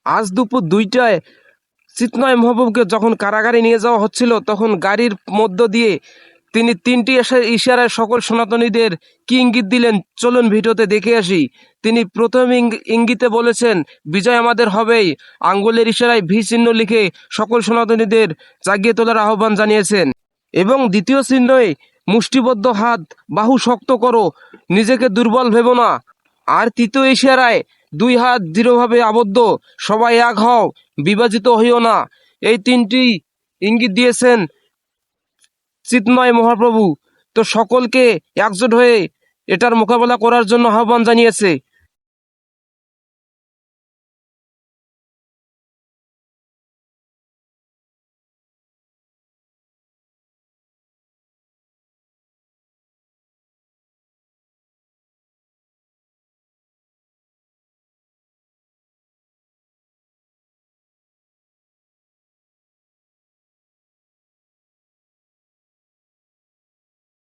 আজ দুপুর 2টায় চিন্ময় মহবুবকে যখন কারাগারে নিয়ে যাওয়া হচ্ছিল, তখন গাড়ির মধ্য দিয়ে তিনি 3টি ইশারায় সকল সনাতনীদের কি ইঙ্গিত দিলেন, চলুন ভিডিওতে দেখে আসি। তিনি প্রথম ইঙ্গিতে বলেছেন, বিজয় আমাদের হবেই। আঙ্গুলের ইশারায় ভি চিহ্ন লিখে সকল সনাতনীদের জাগিয়ে তোলার আহ্বান জানিয়েছেন। এবং দ্বিতীয় চিহ্নে মুষ্টিবদ্ধ হাত, বাহু শক্ত করো, নিজেকে দুর্বল ভেবো না। আর তৃতীয় ইশারায় 2 হাত দৃঢ়ভাবে আবদ্ধ, সবাই এক হও, বিভাজিত হইও না। এই 3টি ইঙ্গিত দিয়েছেন চিন্ময় মহাপ্রভু। তো সকলকে একজোট হয়ে এটার মোকাবেলা করার জন্য আহ্বান জানিয়েছে।